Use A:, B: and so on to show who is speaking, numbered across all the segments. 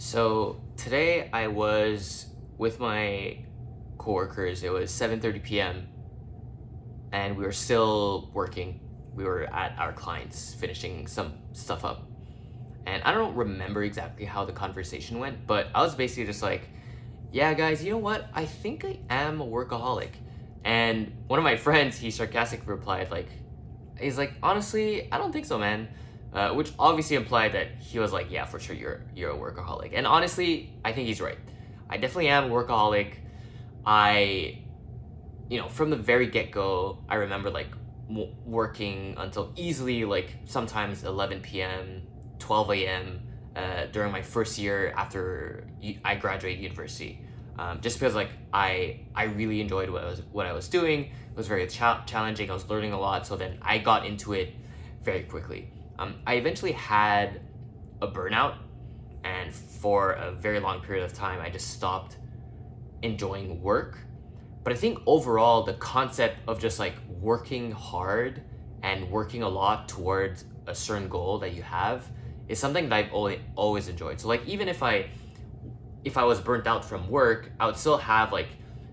A: So today I was with my coworkers. It was 7:30 p.m. and we were still working. We were at our clients finishing some stuff up. And I don't remember exactly how the conversation went, but I was basically just like, "Yeah, guys, you know what? I think I am a workaholic." And one of my friends, he sarcastically replied he's like, "Honestly, I don't think so, man." Which obviously implied that he was like, "Yeah, for sure, you're a workaholic." And honestly, I think he's right. I definitely am a workaholic. I, from the very get go, I remember working until easily sometimes 11 p.m., 12 a.m. During my first year after I graduated university. Just because I really enjoyed what I was doing. It was very challenging. I was learning a lot, so then I got into it very quickly. I eventually had a burnout, and for a very long period of time, I just stopped enjoying work. But I think overall, the concept of just working hard and working a lot towards a certain goal that you have is something that I've always enjoyed. So even if I was burnt out from work, I would still have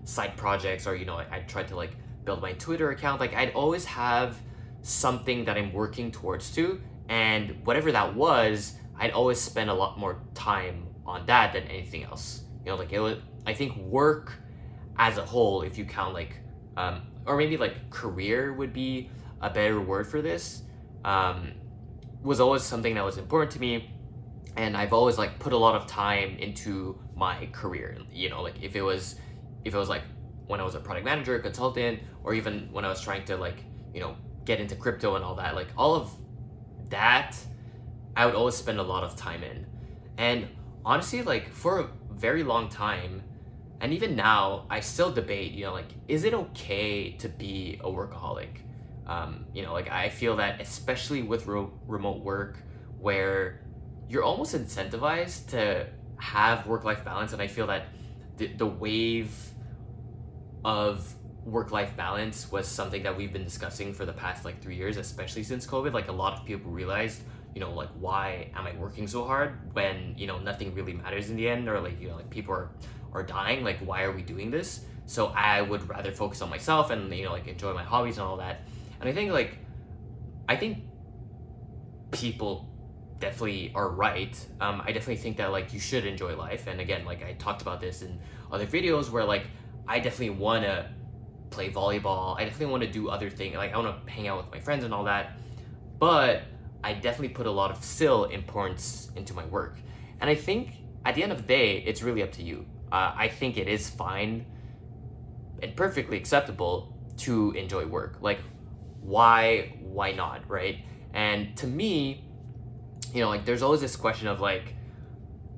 A: side projects, or I tried to build my Twitter account. I'd always have something that I'm working towards to, and whatever that was, I'd always spend a lot more time on that than anything else. It was, I think, work as a whole, if you count or maybe career would be a better word for this, was always something that was important to me. And I've always put a lot of time into my career. If it was when I was a product manager, consultant, or even when I was trying to get into crypto and all that, all of that, I would always spend a lot of time in. And honestly, for a very long time, and even now, I still debate, is it okay to be a workaholic? I feel that especially with remote work, where you're almost incentivized to have work-life balance, and I feel that the wave of work-life balance was something that we've been discussing for the past 3 years, especially since COVID. A lot of people realized, why am I working so hard when nothing really matters in the end, or people are dying. Why are we doing this? So I would rather focus on myself and enjoy my hobbies and all that. And I think people definitely are right. I definitely think that you should enjoy life. And again, I talked about this in other videos where I definitely want to play volleyball. I definitely want to do other things. I want to hang out with my friends and all that. But I definitely put a lot of still importance into my work. And I think at the end of the day, it's really up to you. I think it is fine and perfectly acceptable to enjoy work. Why not, right? And to me, there's always this question of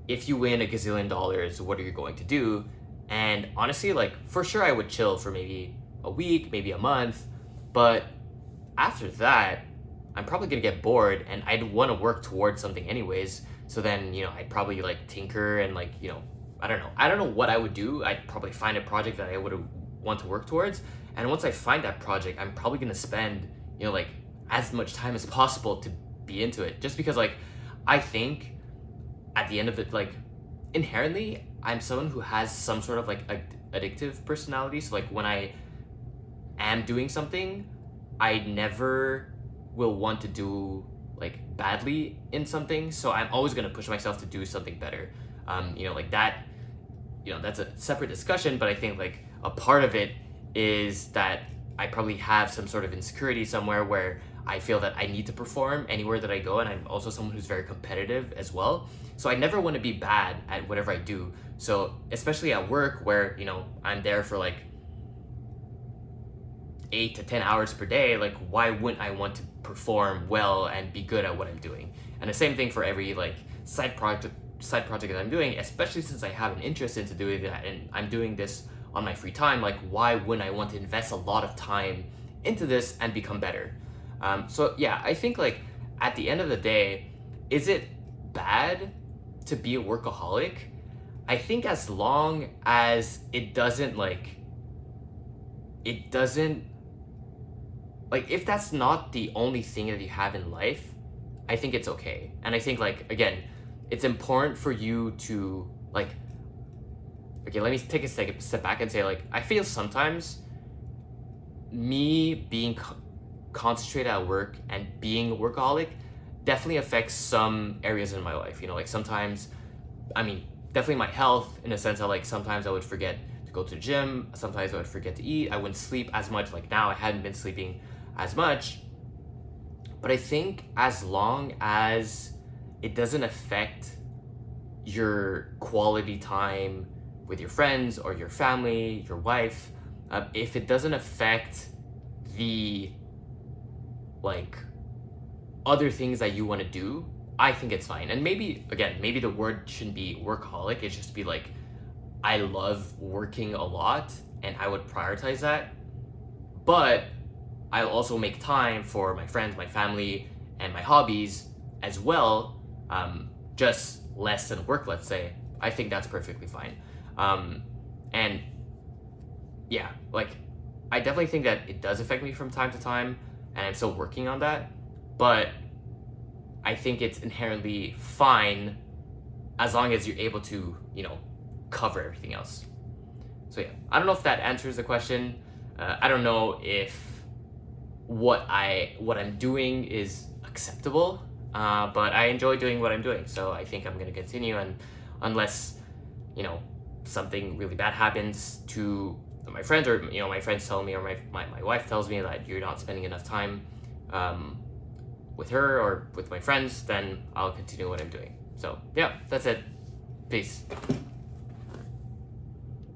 A: if you win a gazillion dollars, what are you going to do? And honestly, for sure I would chill for maybe a week, maybe a month, but after that, I'm probably gonna get bored, and I'd want to work towards something anyways. So then, I'd probably tinker and I don't know what I would do. I'd probably find a project that I would want to work towards, and once I find that project, I'm probably gonna spend as much time as possible to be into it, just because I think at the end of it, inherently, I'm someone who has some sort of addictive personality. So when I am doing something, I never will want to do badly in something, so I'm always going to push myself to do something better. That, that's a separate discussion, but I think a part of it is that I probably have some sort of insecurity somewhere where I feel that I need to perform anywhere that I go, and I'm also someone who's very competitive as well. So I never want to be bad at whatever I do. So especially at work, where I'm there for 8 to 10 hours per day, why wouldn't I want to perform well and be good at what I'm doing? And the same thing for every side project that I'm doing, especially since I have an interest into doing that and I'm doing this on my free time. Why wouldn't I want to invest a lot of time into this and become better? So yeah, I think at the end of the day, is it bad to be a workaholic? I think as long as it doesn't if that's not the only thing that you have in life, I think it's okay. And I think again, it's important for you to like, okay, let me take a step back and say, like, I feel sometimes me being concentrated at work and being a workaholic definitely affects some areas in my life. You know, like sometimes, I mean, definitely my health, in a sense that like sometimes I would forget to go to the gym, sometimes I would forget to eat, I wouldn't sleep as much. Like now I hadn't been sleeping as much. But I think as long as it doesn't affect your quality time with your friends or your family, your wife, if it doesn't affect the like other things that you want to do, I think it's fine. And maybe again, maybe the word shouldn't be workaholic. It just be like, I love working a lot and I would prioritize that. But I'll also make time for my friends, my family, and my hobbies as well. Just less than work, let's say. I think that's perfectly fine. And yeah, like I definitely think that it does affect me from time to time, and I'm still working on that. But I think it's inherently fine as long as you're able to, you know, cover everything else. So yeah, I don't know if that answers the question. I don't know if what I'm doing is acceptable, but I enjoy doing what I'm doing. So I think I'm gonna continue, and unless, you know, something really bad happens to my friends, or you know, my friends tell me, or my wife tells me that you're not spending enough time with her or with my friends, then I'll continue what I'm doing. So yeah, that's it. Peace.